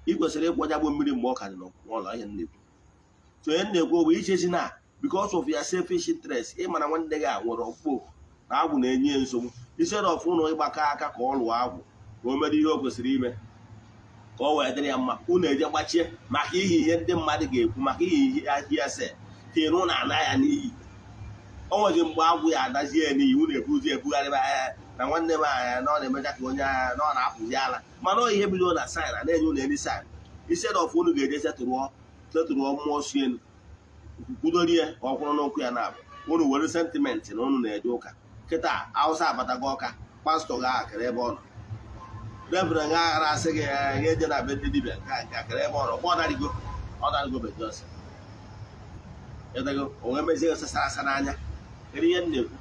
Speaker 2: Ị kwesịrị ịkwọjagbo mmiri mgbe ọ ka dị n'ụlọ ihe nnekwu. So ihe nnekwu bụ ichezi na because of your selfish interest ịmana nwanne gị a nwere ọkpụkpọ na agwụ na-enye nsogbu instead of ụnụ ịgbakọ aka ka ọ lụọ agwụ ka o mere ihe o kwesịrị ime ka o wee dịrị ya mma unu eje gbachie maka ihe ndị mmadụ ga-ekwu maka ihe ahịa ase ka ịrụ na ana ya n'iyi. O nwezi mgbe agwụ ya adazie ya n'iyi unu ebugharịba ya na nwanne m anya na ọ na-emecha ka onye agha na ọ na-apụzi ala mana ihe bido na saịn a na-enye ụlọ eri saịn instead of unu ga-eje setụrụọ mmụọ si elu kwudorie ọkwụrụ n'okwu ya na-abụ unu were sentimentị na unu na-eje ụka kịta Hausa abatago ọka pastọ ga akara ebe ọ nọ revren ga aghara asị gị ga-eje na be ndị dibịa nke akara ebe ọ nọ ọ darigo bejọs edego onwe mezie sasara asa n'anya. Kedu ihe m na-ekwu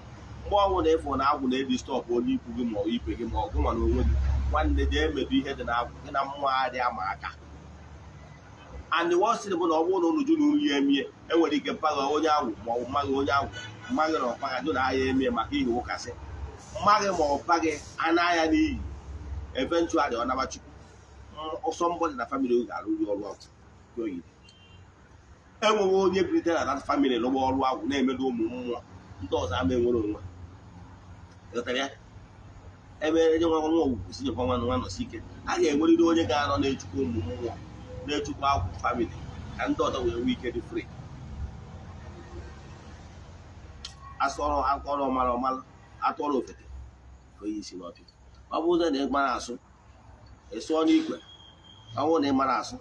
Speaker 2: mgbe ọnwụ na ịfụ na agwụ na-edi stọpụ onye ikwu gị ma ọ ibe gị ma ọ gụnwa na onwe gị nwanne jee emebi ihe dị na agwụ gị na mmụọ adị ama aka and wọsịrị bụ na ọ bụrụ na unu jụ na unu ya emie enwere ike mpaghara onye agwụ ma ọ bụ mmaghị onye agwụ mmaghị na ọkpaga jụ na ahịa emie maka ihe ụkasị mmaghị ma ọpaghị ana ya n'iyi eventually ọ naba Chukwu ọsọ mbọdị na famili oge arụrụ ọrụ ọgwụ oyi enweghị onye bilite na dat famili lụgba ọrụ agwụ na-emedo ụmụ mmụọ ndị ọzọ ama enwere onwe ebe enye nwa nwa ogwugwu si nyekwa nwa nọsi ike a ga-enwerịrị onye ga-anọ na-echukwu ụmụ mmụọ na-echukwu agwụ famili ka ndị ọzọ wee nwee ike dị free. Asọrọ akọrọ ọmara atọrọ ofeke ka onye isi n'ọfịa ọ bụ ụzọ na ịgba na-asụ ịsụọ n'ikwe ọnwụ na ị mara asụ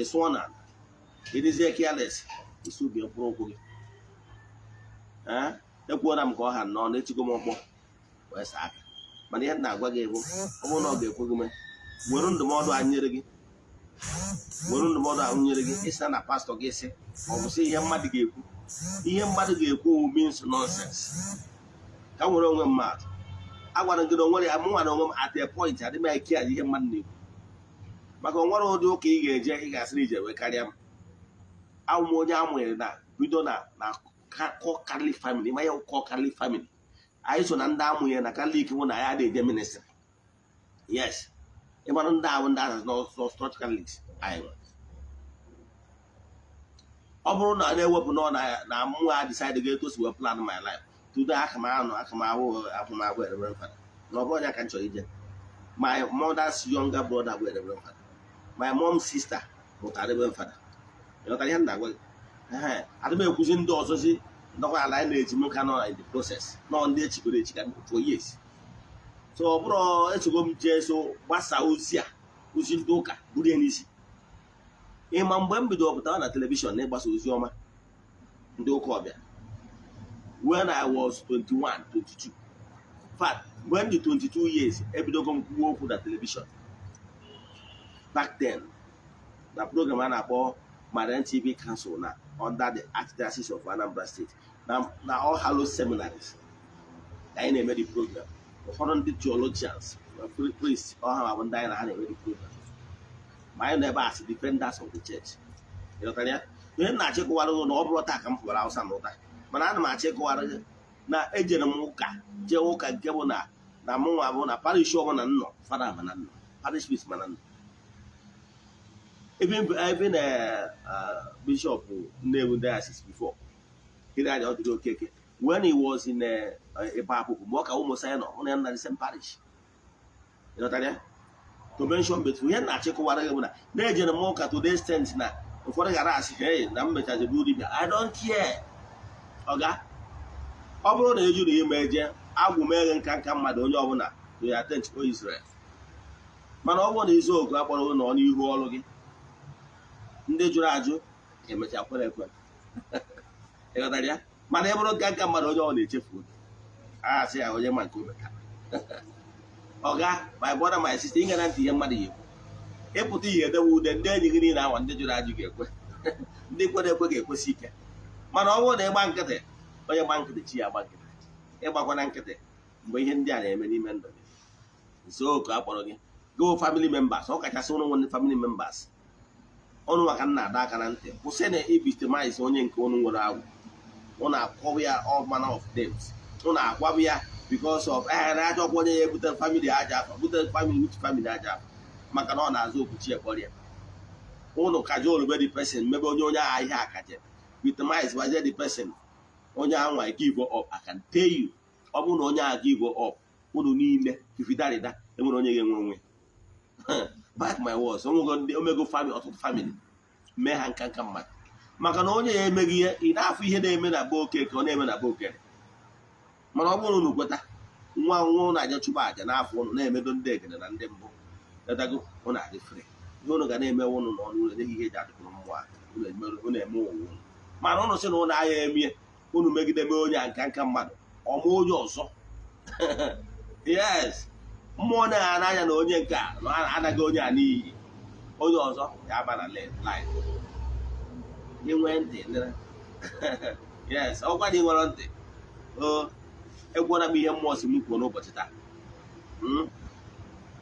Speaker 2: ịsụọ na ịdịzie careless isi ubi mkpụrụ ụkwụ gị ekwuola m ka ọ ha nọ na-etigo m ọkpọ wee saa aka mana ihe na-agwa gị bụ ọ bụrụ na ọ ga-ekwe gị mee were ndụmọdụ anyị nyere gị ịsị na pastọ gị sị ọ bụ sị ihe mmadụ ga-ekwu means nonsense ka nwere onwe mmadụ agwara gị na onwere ya mụnwa na onwe m at a point adịghị m ike ya ihe mmadụ na-ekwu maka onwere ụdị ụka ị ga-eje ị ga-asịrị ije wee karịa m awụ m onye amụnyere na bido na kọkarli famili ma ya kọkarli famili anyị so na ndị amụnyere na katọlik bụ na ya na-eje ministri yes ịmara ndị ahụ ndị ahụ n'ọstọch katọliks anyị ọ bụrụ na a na-ewepụ na mụnwa decide ga-etosi wee plan my life tudo aka m ahụ afụmahụ Reverend Father na ọ bụrụ onye ka m chọrọ ije my mother's younger brother bụ Reverend Father my mom's sister mụtara Reverend Father ịghọtara ihe m na-agwa gị adị m ekwuzi ndị ọzọzi ndọkwa ala anyị na-eji m ka nọ in the process nọ ndị echigoro echiga for years so ọ bụrụ echigo m jee so gbasaa ozi ndị ụka buru ya n'isi ịma mgbe m bidoro pụtara na telivishọn na ịgbasa ozi ọma ndị ụka ọbịa when I was 21, 22 in fact when the 22 years ebidogo m kwuo okwu na telivishọn back then na program a na-akpọ Marian TV Council na under the Archdiocese of Anambra State na All Hallows Seminaries anyị na-eme the program ụfọdụ ndị theologians priests ọha bụ ndị anyị na ha na-eme the program ma anyị nọ ebe as defenders of the church ịghọtara ya ihe na-achịkọwara na ọ bụrụ taa ka m pụrụ Hausa na ụta mana ana m achịkọwara gị na ejere m ụka jee ụka nke bụ na mụnwa bụ na parish ọbụla nnọ fada mana nnọ parish priest mana nnọ even Bishop Nnewi Diocese before Hilary Odiro Okeke when he was in Ibapuku mgbe ọ ka ụmụ sayị nọ hụ na ya na the same parish ịghọtara ya to mention between ihe na-achịkọwara gị bụ na ejere m ụka to the extent na ụfọdụ gara asị hey na m mechazi bụ dibịa I don't care ọga ọ bụrụ na ejuru ime eje agwụ meghe nka mmadụ onye ọbụla to ya tent o Israel mana ọ bụrụ na eziokwu akpọrọ nọ n'ihu ọrụ gị ndị jụrụ ajụ emecha kwere ekwe ịghọtara ya mana ị bụrụ nka mmadụ onye ọ na-echefu asị ya onye ma nke omeka ọga my brother my sister ịga na ntị ihe mmadụ ya ekwu ịpụta ihe edewe ude ndị enyi gị niile awa ndị jụrụ ajụ ga-ekwe ndị kwere ekwe ga-ekwesị ike mana ọ bụrụ na ịgba nkịtị onye gba nkịtị chi ya agba nkịtị ịgbakwana nkịtị mgbe ihe ndị a na-eme n'ime ndụ gị nso oku akpọrọ gị go family members ọ kachasị ụnụ nwe family members ọnụ maka nna ada aka na ntị kwụsị na ibitimize onye nke ụnụ nwere agwụ ụnụ akọwa ya all manner of names ụnụ agwabụ ya because of na-achọkwa onye ya ebute family aja afọ bute family aja afọ maka na ọ na-azụ okwuchi ekpọrọ ya ụnụ kaja olube the person mebe onye agha ihe akaje victimize gbazie the person onye anwa give up I can tell you ọ bụrụ na onye agha give up ụnụ niile fifidarịda enwere onye ga-enwe onwe back my words omego family ọtụtụ family mee ha nka mmadụ maka na onye ya emeghị ihe ị na-afụ ihe na-eme na be Okeke ọ na-eme na be Okere mana ọ bụrụ unu kweta nwa ụnụ aja chụba aja n'afọ ụnụ na-emedo ndị egede na ndị mbụ dadago ụnụ adị free ihe ụnụ ga na-eme ụnụ n'ọnụ ụlọ nyeghị ihe eji adịkwuru mmụọ ụnụ eme onwe ụnụ mana ụnụ sị na ụnụ agha emie ụnụ megide mee onye nka mmadụ ọma onye ọzọ yes mmụọ na-agha n'anya na onye nke a anaghị onye a n'iyi onye ọzọ ya aba na life inwe ntị yes ọkwa na ị nwere ntị egwuola m ihe mmụọ si m kwuo n'ụbọchị taa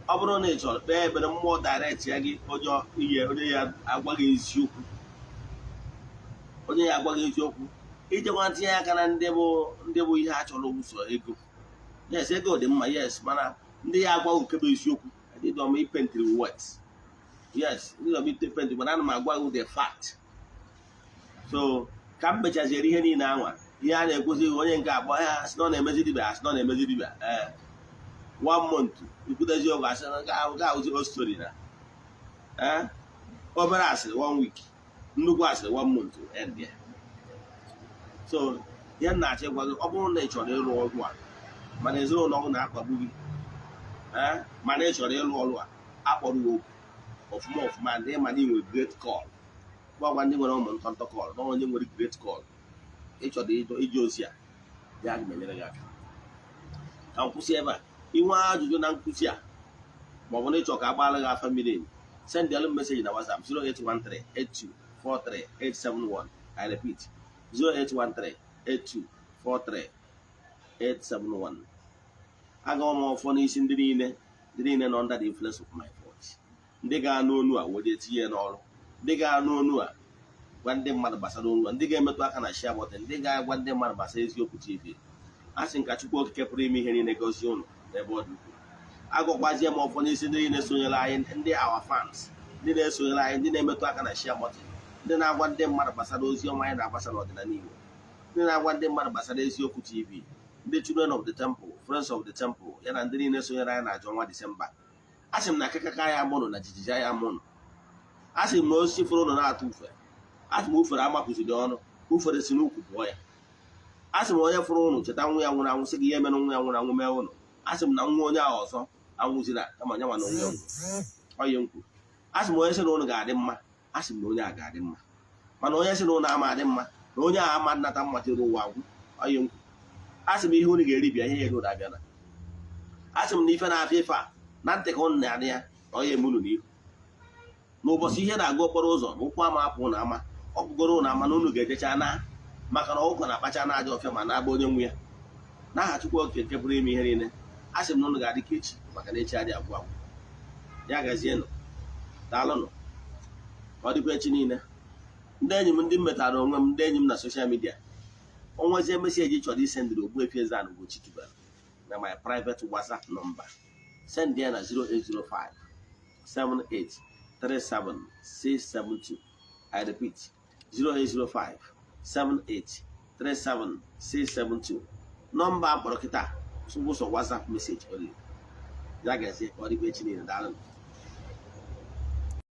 Speaker 2: ọ bụrụ na ị chọrọ kpee ekpere mmụọ direct ya gị onye ya agwaghị eziokwu ije nwa tinye aka na ndị bụ ihe a chọrọ ụsọ ego yes ego dị mma yes mana ndị ya agwaghị nke bụ eziokwu dịdọm ipentri words yes dịdọm ipentri mana ana m agwa gị the fact so ka m mechaziere ihe niile anwa ihe a na-ekwuzighị onye nke akpọ ya asị na ọ na-emezi dibịa asị na ọ na-emezi dibịa 1 month ikwutezi oge asị ga ụzi o story na obere asịrị 1 week nnukwu asịrị 1 month end ya so ihe m na-achọ ịgwa gị ọ bụrụ na ị chọrọ ịrụ ọrụ a mana ezinụlọ ọgwụ na-akpagbu gị mana ị chọrọ ịrụ ọrụ a akpọrọ okwu ọfụma ndị ma na inwe great call gwa ndị nwere ụmụ ntọntọ call na onye nwere great call ịchọrọ ije ozi a ya ga-enyere gị aka. Ka m kwụsị ebe a. Inwe ajụjụ na nkụzi a maọbụ na ịchọ ka a gbaara gị afa mmiri emi, send alụ meseji na WhatsApp 08138243871. I repeat 08138243871. Agawa m ọfọ n'isi ndị niile nọ under the influence of my voice, ndị ga-anụ onu a were tinye n'ọrụ, ndị ga-anụ onu a gwa ndị mmadụ gbasara onu a, ndị ga-emetụ aka na share button, ndị ga-agwa ndị mmadụ gbasara Eziokwu TV. A sị nka Chukwu Okike pụrụ ime ihe niile gozie unu n'ebe ọ dị ukwuu. Agwakwazie m ọfọ n'isi ndị niile sonyere anyị, ndị our fans, ndị na-esonyere anyị, ndị na-emetụ aka na share button, ndị na-agwa ndị mmadụ gbasara ozi ọma anyị na-agbasa n'ọdịnala Igbo, ndị na-agwa ndị mmadụ gbasara Eziokwu TV, ndị children of the temple, friends of the temple, ya na ndị niile sonyere anyị na ọnwa Disemba. A sị m na akịkaka ya mụnụ na jijiji ya mụnụ. A sị m na osisi fụrụ ụnụ na-atụ ufere. A sị m ufere amapụziri ọnụ, ufere si n'ukwu pụọ ya. A sị m onye fụrụ ụnụ cheta nwa ya nwụrụ anwụ, sị gị ihe mere nwa ya nwụrụ anwụ mee ụnụ. A sị m na nwa onye ahụ ọzọ anwụziri kama nya nwa na onwe ya onye nkwu. A sị m onye sị na ụnụ ga-adị mma, a sị m na onye a ga-adị mma. Mana onye sị na ụnụ ama adị mma, na onye ahụ ama nnata mmatere ụwa agwụ onye nkwu. A sị m ihe ụnụ ga-eribịa ihe ya ego na-abịa na. A sị m na ife na-afịa ife a na ntị ka ụnụ na-adị ya na onye emunụ n'ihu. N'ụbọchị ihe na-aga okporo ụzọ na ụkwụ ama apụ na ama, ọ bụgoro ụnụ ama na ụnụ ga-ejecha na maka na ọgụkọ na-akpacha na-aja ọfịa ma na-agba onye nwe ya. N'aha Chukwu Okike nke pụrụ ime ihe niile, a sị m na ụnụ ga-adị ka echi maka na echi adị agwụ agwụ. Ya gazienụ, daalụnụ, ọ dịkwa echi niile. Ndị enyi m ndị m metara onwe m, ndị enyi m na soshal midia, o nwezie meseji chọrọ isendịrị Ogbuefi Eze-Ana Ugochitubelu na my private WhatsApp nọmba, send ya na 08057837672. I repeat 08057837672. Nọmba akpọrọ kịta sụgbụsọ WhatsApp meseji only. Ya gazie, ọ dịkwa echi niile, daalụnụ.